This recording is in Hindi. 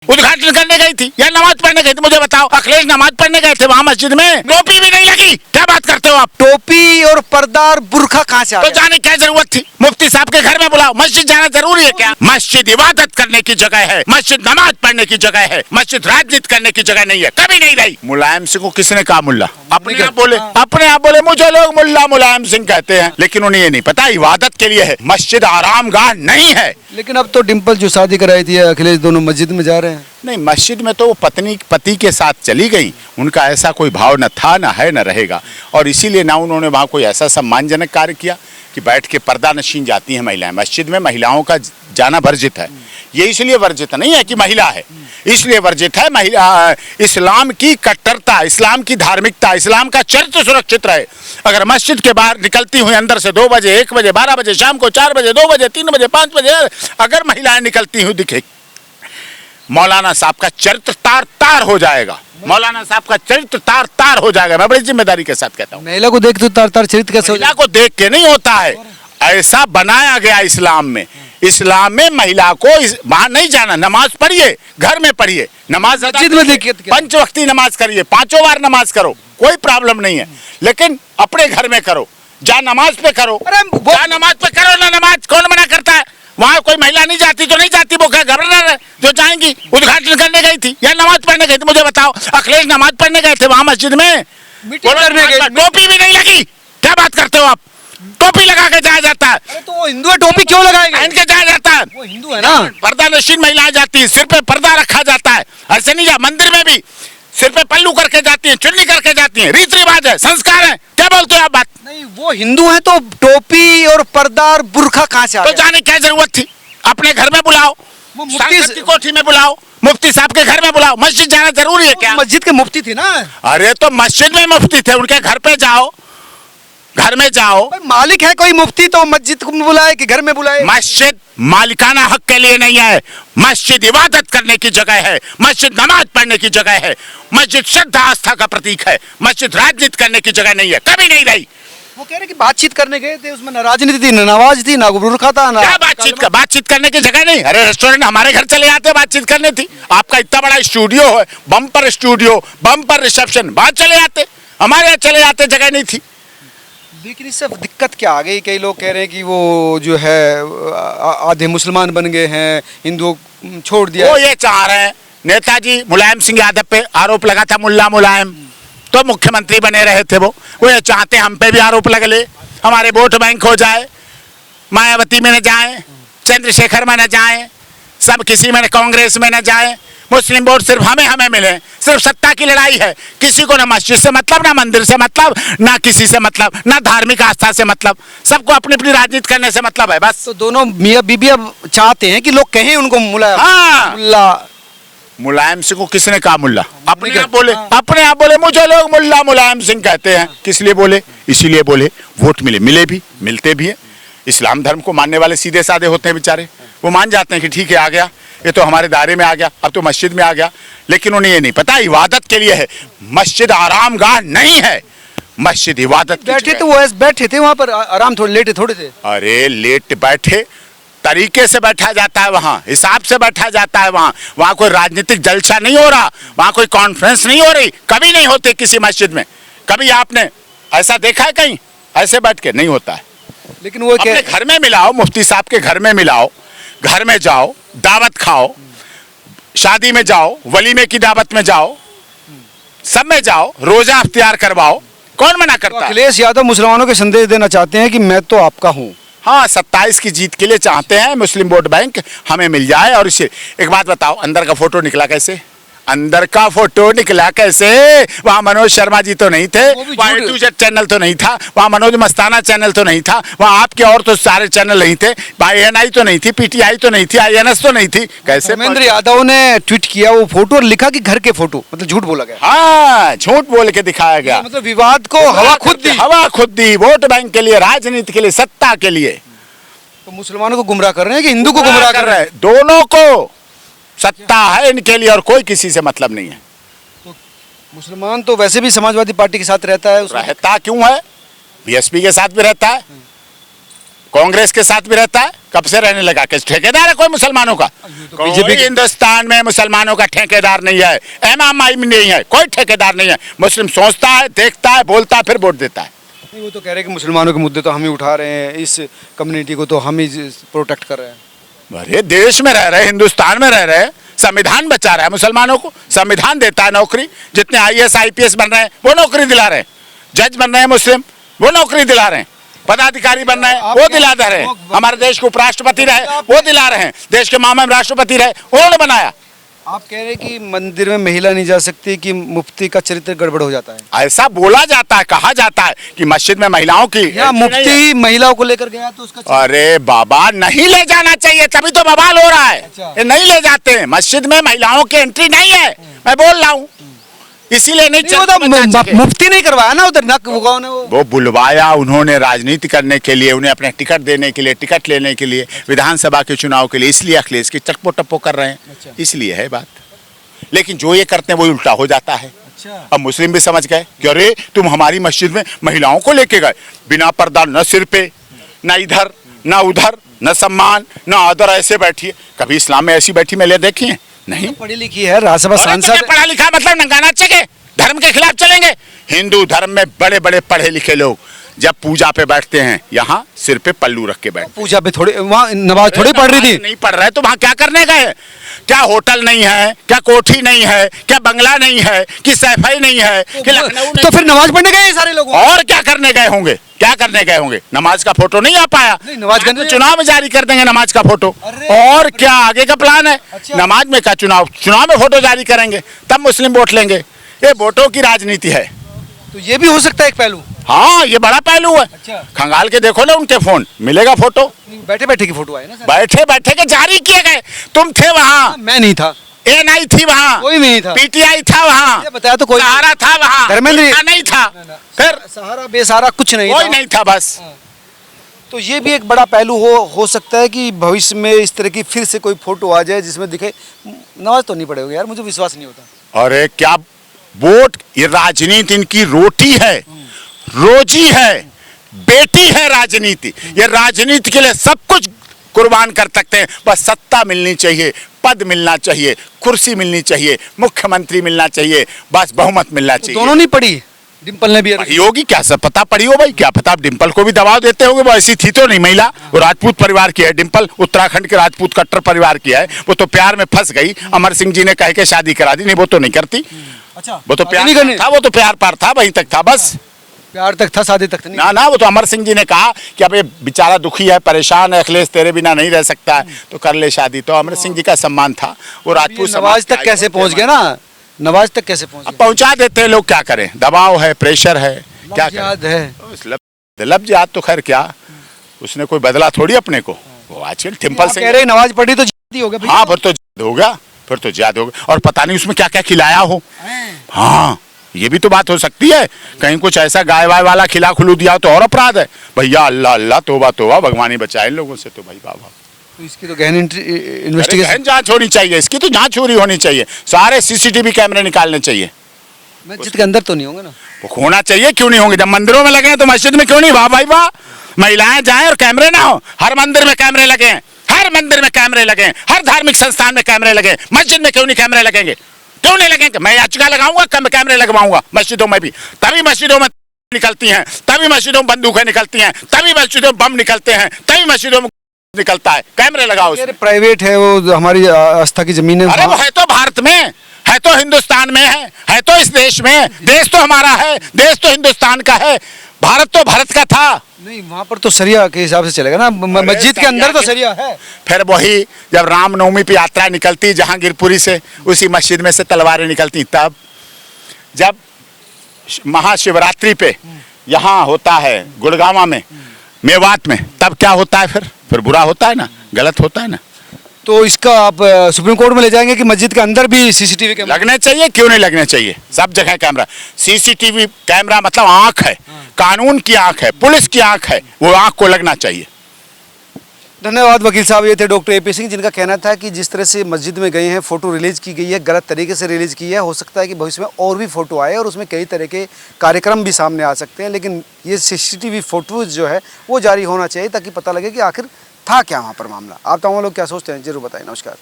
उद्घाटन करने गई थी या नमाज पढ़ने गई थी? मुझे बताओ। अखिलेश नमाज पढ़ने गए थे वहाँ मस्जिद में, टोपी भी नहीं लगी। क्या बात करते हो आप? टोपी और पर्दा और बुर्खा कहाँ से आ तो गया? जाने क्या जरूरत थी? मुफ्ती साहब के घर में बुलाओ। मस्जिद जाना जरूरी है क्या? मस्जिद इबादत करने की जगह है, मस्जिद नमाज पढ़ने की जगह है, मस्जिद राजनीति करने की जगह नहीं है, कभी नहीं रही। मुलायम सिंह को किसने कहा मुल्ला? अपने आप बोले मुझे लोग मुल्ला मुलायम सिंह कहते हैं, लेकिन उन्हें ये नहीं पता इबादत के लिए है, मस्जिद आराम गाह नहीं है। लेकिन अब तो डिम्पल जो शादी कराई थी अखिलेश, दोनों मस्जिद में जा रहे हैं। नहीं, मस्जिद में तो वो पति के साथ चली गई, उनका ऐसा कोई भाव न था, न है, न रहेगा, और इसीलिए ना उन्होंने वहाँ कोई ऐसा सम्मानजनक कार्य किया कि बैठ के पर्दा नशीन जाती हैं महिलाएं। मस्जिद में महिलाओं का जाना वर्जित है। ये इसलिए वर्जित नहीं है कि महिला है, इसलिए वर्जित है महिला इस्लाम की कट्टरता, इस्लाम की धार्मिकता, इस्लाम का चरित्र सुरक्षित रहे। अगर मस्जिद के बाहर निकलती हुई अंदर से 2 बजे, 1 बजे, 12 बजे, शाम को 4 बजे, 2 बजे, 3 बजे, 5 बजे अगर महिलाएं निकलती हुई दिखे, मौलाना साहब का चरित्र तार तार हो जाएगा। मौलाना साहब का चरित्र तार तार हो जाएगा। मैं बड़ी जिम्मेदारी के साथ कहता हूँ। महिला को देख तो तार तार चरित्र कैसे हो महिला को देख के नहीं होता है, ऐसा बनाया गया इस्लाम में। इस्लाम में महिला को वहां नहीं जाना। नमाज पढ़िए, घर में पढ़िए, नमाज मस्जिद में देखिए, पंचवक्ती नमाज करिए, 5 बार नमाज करो, कोई प्रॉब्लम नहीं है, लेकिन अपने घर में करो। जा नमाज पे करो, जा नमाज पे करो ना। नमाज कौन मना करता है? वहाँ कोई महिला नहीं जाती तो नहीं जाती, वो क्या गवर्नर है जो जाएंगी? उद्घाटन करने गई थी या नमाज पढ़ने गई थी? मुझे बताओ। अखिलेश नमाज पढ़ने गए थे वहाँ मस्जिद में, टोपी भी नहीं लगी। क्या बात करते हो आप? टोपी लगा के जाया जाता है। अरे तो वो हिंदू है, टोपी क्यों लगाएंगे? पहन के जाया जाता है। वो हिंदू है ना। पर्दा नशीन महिलाएं जाती है, सिर पे पर्दा रखा जाता है। ऐसे नहीं जा, मंदिर में भी सिर पे पल्लू करके जाती है, चुन्नी करके जाती है, रीत रिवाज है, संस्कार है। क्या बोलते हो आप बात? नहीं, वो हिंदू है तो टोपी और पर्दा और बुर्खा कहाँ से आ तो गया? जाने क्या जरूरत थी? अपने घर में बुलाओ, सांसद की कोठी में बुलाओ, मुफ्ती साहब के घर में बुलाओ। मस्जिद जाना जरूरी है क्या? मस्जिद के मुफ्ती थी ना। अरे तो मस्जिद में मुफ्ती थे, उनके घर पे जाओ, घर में जाओ। मालिक है कोई मुफ्ती तो मस्जिद को बुलाए कि घर में बुलाए? मस्जिद मालिकाना हक के लिए नहीं है, मस्जिद इबादत करने की जगह है, मस्जिद नमाज पढ़ने की जगह है, मस्जिद श्रद्धा आस्था का प्रतीक है, मस्जिद राजनीति करने की जगह नहीं है, कभी नहीं रही। वो कह रहे कि बातचीत करने गए थे, उसमें ना राजनीति थी, ना नमाज थी, ना बुर्खा था, ना क्या बातचीत करने की जगह नहीं? अरे रेस्टोरेंट हमारे घर चले आते बातचीत करने थी। आपका इतना बड़ा स्टूडियो है, बम्पर स्टूडियो, बम्पर रिसेप्शन, बात चले आते, हमारे यहाँ चले आते, जगह नहीं थी। लेकिन इससे दिक्कत क्या आ गई? कई लोग कह रहे हैं कि वो जो है आधे मुसलमान बन गए हैं, हिंदुओं को छोड़ दिया। वो ये चाह रहे हैं, नेताजी मुलायम सिंह यादव पे आरोप लगा था, मुल्ला मुलायम, तो मुख्यमंत्री बने रहे थे। वो ये चाहते हम पे भी आरोप लगे, हमारे वोट बैंक हो जाए, मायावती में न जाए, चंद्रशेखर में न जाए, सब किसी में, कांग्रेस में न जाए, मुस्लिम वोट सिर्फ हमें मिले। सिर्फ सत्ता की लड़ाई है, किसी को ना मस्जिद से मतलब, ना मंदिर से मतलब, ना किसी से मतलब, ना धार्मिक आस्था से मतलब, सबको अपनी अपनी राजनीति करने से मतलब है बस। तो दोनों मियाँ बीबी अब चाहते हैं कि लोग कहें उनको मुलायम। हाँ, मुल्ला मुलायम सिंह को किसने कहा मुल्ला? अपने आप बोले मुझे लोग मुल्ला मुलायम सिंह कहते हैं। किस लिए बोले? इसीलिए बोले वोट मिले भी, मिलते भी है। इस्लाम धर्म को मानने वाले सीधे साधे होते हैं बेचारे, वो मान जाते हैं कि ठीक है आ गया, ये तो हमारे दायरे में आ गया, अब तो मस्जिद में आ गया। लेकिन उन्हें ये नहीं पता इबादत के लिए है, मस्जिद आराम गाह नहीं है, मस्जिद इबादत। बैठे तो वो ऐसे बैठे थे वहाँ पर, आराम थोड़े लेटे थोड़े थे। अरे लेट बैठे, तरीके से बैठा जाता है वहाँ, हिसाब से बैठा जाता है वहाँ। वहाँ कोई राजनीतिक जलसा नहीं हो रहा, वहाँ कोई कॉन्फ्रेंस नहीं हो रही, कभी नहीं होती किसी मस्जिद में। कभी आपने ऐसा देखा है कहीं? ऐसे बैठ के नहीं होता है। लेकिन वो अपने घर में मिलाओ, मुफ्ती साहब के घर में मिलाओ, घर में जाओ, दावत खाओ, शादी में जाओ, वलीमे की दावत में जाओ, सब में जाओ, रोजा अख्तियार करवाओ, कौन मना करता है? अखिलेश यादव मुसलमानों के संदेश देना चाहते हैं कि मैं तो आपका हूँ। हाँ, 27 की जीत के लिए चाहते हैं मुस्लिम वोट बैंक हमें मिल जाए। और इसे एक बात बताओ, अंदर का फोटो निकला कैसे? अंदर का फोटो निकला कैसे? वहाँ मनोज शर्मा जी तो नहीं थे, वहाँ A2Z चैनल तो नहीं था, वहाँ मनोज मस्ताना चैनल तो नहीं था, वहाँ आपके और तो सारे चैनल नहीं थे, ANI तो नहीं थी, PTI तो नहीं थी, INS तो नहीं थी। कैसे? धर्मेंद्र यादव ने ट्वीट किया वो फोटो और लिखा कि घर के फोटो, मतलब झूठ बोला गया। हाँ, झूठ बोल के दिखाया गया, मतलब विवाद को हवा खुद दी, वोट बैंक के लिए, राजनीति के लिए, सत्ता के लिए। तो मुसलमानों को गुमराह कर रहे हैं कि हिंदू को गुमराह कर रहे हैं? दोनों को सत्ता है इनके लिए और कोई किसी से मतलब नहीं है। तो मुसलमान तो वैसे भी समाजवादी पार्टी के साथ रहता है, रहता क्यों है? BSP के साथ भी रहता है, कांग्रेस के साथ भी रहता है, कब से रहने लगा? किस ठेकेदार है कोई मुसलमानों का? बीजेपी हिंदुस्तान में मुसलमानों का ठेकेदार नहीं है, एमआई में नहीं है, कोई ठेकेदार नहीं है। मुस्लिम सोचता है, देखता है, बोलता है, फिर वोट देता है। नहीं, वो तो कह रहे हैं कि मुसलमानों के मुद्दे तो हम ही उठा रहे हैं, इस कम्युनिटी को तो हम ही प्रोटेक्ट कर रहे हैं। अरे देश में रह रहे, हिंदुस्तान में रह रहे, संविधान बचा रहा है मुसलमानों को, संविधान देता है नौकरी। जितने आईएएस आईपीएस बन रहे हैं वो नौकरी दिला रहे हैं, जज बन रहे हैं मुस्लिम वो नौकरी दिला रहे हैं, पदाधिकारी बन रहे हैं वो दिला दे रहे हैं, हमारे देश के उपराष्ट्रपति रहे वो दिला रहे हैं, देश के मामले में राष्ट्रपति रहे उन्होंने बनाया। आप कह रहे हैं कि मंदिर में महिला नहीं जा सकती, कि मुफ्ती का चरित्र गड़बड़ हो जाता है। ऐसा बोला जाता है, कहा जाता है कि मस्जिद में महिलाओं की या मुफ्ती महिलाओं को लेकर गया तो उसका अरे बाबा नहीं ले जाना चाहिए, तभी तो बवाल हो रहा है। अच्छा। ये नहीं ले जाते हैं, मस्जिद में महिलाओं की एंट्री नहीं है, मैं बोल रहा हूँ, इसीलिए नहीं वो तो मुफ्ती नहीं करवाया ना उधर, वो बुलवाया उन्होंने राजनीति करने के लिए, उन्हें अपने टिकट देने के लिए, टिकट लेने के लिए, विधानसभा के चुनाव के लिए, इसलिए अखिलेश की चटपो टप्पो कर रहे हैं। अच्छा। इसलिए है बात, लेकिन जो ये करते हैं वो उल्टा हो जाता है। अच्छा। अब मुस्लिम भी समझ गए कि अरे तुम हमारी मस्जिद में महिलाओं को लेके गए, बिना पर्दा, न सिर पे, न इधर न उधर, न सम्मान न आदर, ऐसे बैठी। कभी इस्लाम में ऐसी बैठी महिला देखी है? नहीं। पढ़ी लिखी है, राज्यसभा सांसद। पढ़ा लिखा मतलब नंगा चेके धर्म के खिलाफ चलेंगे? हिंदू धर्म में बड़े बड़े पढ़े लिखे लोग जब पूजा पे बैठते हैं, यहाँ सिर पे पल्लू रख के बैठते। पूजा पे थोड़ी, वहाँ नमाज थोड़ी पढ़ रही थी। नहीं पढ़ रहे तो वहाँ क्या करने गए? क्या होटल नहीं है, क्या कोठी नहीं है, क्या बंगला नहीं है, कि सैफई नहीं है, कि लखनऊ तो फिर नमाज पढ़ने गए सारे लोग? और क्या करने गए होंगे? क्या करने गए होंगे? नमाज का फोटो नहीं आ पाया, नमाज का चुनाव में जारी कर देंगे नमाज का फोटो। और क्या आगे का प्लान है? नमाज में का चुनाव में फोटो जारी करेंगे, तब मुस्लिम वोट लेंगे। ये वोटों की राजनीति है। तो ये भी हो सकता है एक पहलू। हाँ, ये बड़ा पहलू है। अच्छा। खंगाल के देखो ना उनके फोन, मिलेगा फोटो। बैठे बैठे की फोटो आए ना, बैठे बैठे के जारी किए गए। तुम थे वहाँ? मैं नहीं था। एएनआई थी वहाँ, कोई नहीं था। पीटीआई था वहाँ, बताया तो कोई, सहारा था वहाँ, धर्मेंद्र नहीं था, फिर सहारा बेसहारा कुछ नहीं, कोई नहीं था बस। तो ये भी एक बड़ा पहलू हो सकता है कि भविष्य में इस तरह की फिर से कोई फोटो आ जाए जिसमें दिखे। नमाज तो नहीं पड़ेगा यार, मुझे विश्वास नहीं होता। अरे क्या वोट, ये राजनीति इनकी रोटी है, रोजी है, बेटी है राजनीति। ये राजनीति के लिए सब कुछ कुर्बान कर सकते हैं, बस सत्ता मिलनी चाहिए, पद मिलना चाहिए, कुर्सी मिलनी चाहिए, मुख्यमंत्री मिलना चाहिए, बस बहुमत मिलना चाहिए। दोनों नहीं पड़ी, डिम्पल ने भी पढ़ी होगी, क्या सब पता पढ़ी हो भाई, क्या पता डिम्पल को भी दबाव देते होंगे। वो ऐसी थी तो नहीं महिला, वो राजपूत परिवार की है डिम्पल, उत्तराखंड के राजपूत कट्टर परिवार की है। वो तो प्यार में फंस गई, अमर सिंह जी ने कह के शादी करा दी। नहीं, वो तो नहीं करती। अच्छा, वो तो प्यार था, वो तो प्यार पार था, वहीं तक था बस, प्यार तक था, शादी तक नहीं। ना वो तो अमर सिंह जी ने कहा कि अब ये बेचारा दुखी है, परेशान है, अखिलेश तेरे बिना नहीं रह सकता है, तो कर ले शादी। तो अमर सिंह जी का सम्मान था। वो राजपूत नवाज तक कैसे पहुंच गया ना, नवाज तक कैसे पहुंच गया? पहुंचा देते हैं लोग, क्या करें, दबाव है, प्रेशर है, क्या करें। लफ्ज़ याद तो खैर क्या, उसने कोई बदला थोड़ी अपने को। वो आजकल टिम्पल से कह रहे नमाज पढ़ी तो जिद्दी हो गया। हाँ, फिर तो जिद हो गया, फिर तो ज्याद हो गया। और पता नहीं उसमें क्या क्या खिलाया हो। हाँ, ये भी तो बात हो सकती है, कहीं कुछ ऐसा गाय वाय वाला खिला खुलू दिया तो और अपराध है भैया। अल्लाह अल्लाह, तोबा तोबा, भगवान ही बचाए इन लोगों से तो भाई बाबा। तो इसकी तो गहन इन्वेस्टिगेशन, जांच होनी चाहिए, इसकी तो जांच पूरी होनी चाहिए। सारे सीसीटीवी कैमरे निकालने चाहिए। मस्जिद के अंदर तो नहीं होंगे ना? वो होना चाहिए, क्यों नहीं होंगे? जब मंदिरों में लगे हैं तो मस्जिद में क्यों नहीं? वाह भाई वाह, महिलाएं जाएं और कैमरे ना हो। हर मंदिर में कैमरे लगे हैं, हर मंदिर में कैमरे लगे हैं, हर धार्मिक संस्थान में कैमरे लगे हैं। मस्जिद में क्यों नहीं कैमरे लगेंगे? क्यों नहीं लगेंगे? मैं याचिका लगाऊंगा, कैमरे लगवाऊंगा मस्जिदों में भी। तभी मस्जिदों में निकलती हैं, तभी मस्जिदों में बंदूकें निकलती हैं, तभी मस्जिदों में बम निकलते हैं, तभी मस्जिदों में निकलता है। कैमरे लगाओ। प्राइवेट है वो, हमारी आस्था की जमीन है। अरे वो है तो भारत में है, तो हिंदुस्तान में है तो इस देश में। देश तो हमारा है, देश तो हिंदुस्तान का है, भारत तो भारत का था। नहीं, वहाँ पर तो सरिया के हिसाब से चलेगा ना, मस्जिद के अंदर तो सरिया है। फिर वही जब रामनवमी पे यात्रा निकलती जहांगीरपुरी से, उसी मस्जिद में से तलवारें निकलती। तब जब महाशिवरात्रि पे यहाँ होता है गुड़गांव में, मेवात में, तब क्या होता है? फिर बुरा होता है ना, गलत होता है ना। तो इसका आप सुप्रीम कोर्ट में ले जाएंगे कि मस्जिद के अंदर भी सीसीटीवी कैमरा लगने चाहिए? क्यों नहीं लगने चाहिए? सब जगह कैमरा। सीसीटीवी कैमरा मतलब आंख है, कानून की आंख है, पुलिस की आंख है, वो आंख को लगना चाहिए। धन्यवाद वकील साहब। ये थे डॉक्टर AP सिंह, जिनका कहना था कि जिस तरह से मस्जिद में गए हैं, फ़ोटो रिलीज की गई है, गलत तरीके से रिलीज की है। हो सकता है कि भविष्य में और भी फ़ोटो आए और उसमें कई तरह के कार्यक्रम भी सामने आ सकते हैं, लेकिन ये CCTV फ़ोटोज़ जो है वो जारी होना चाहिए ताकि पता लगे कि आखिर था क्या वहाँ पर मामला। आप तमाम लोग क्या सोचते हैं, जरूर बताएं। नमस्कार।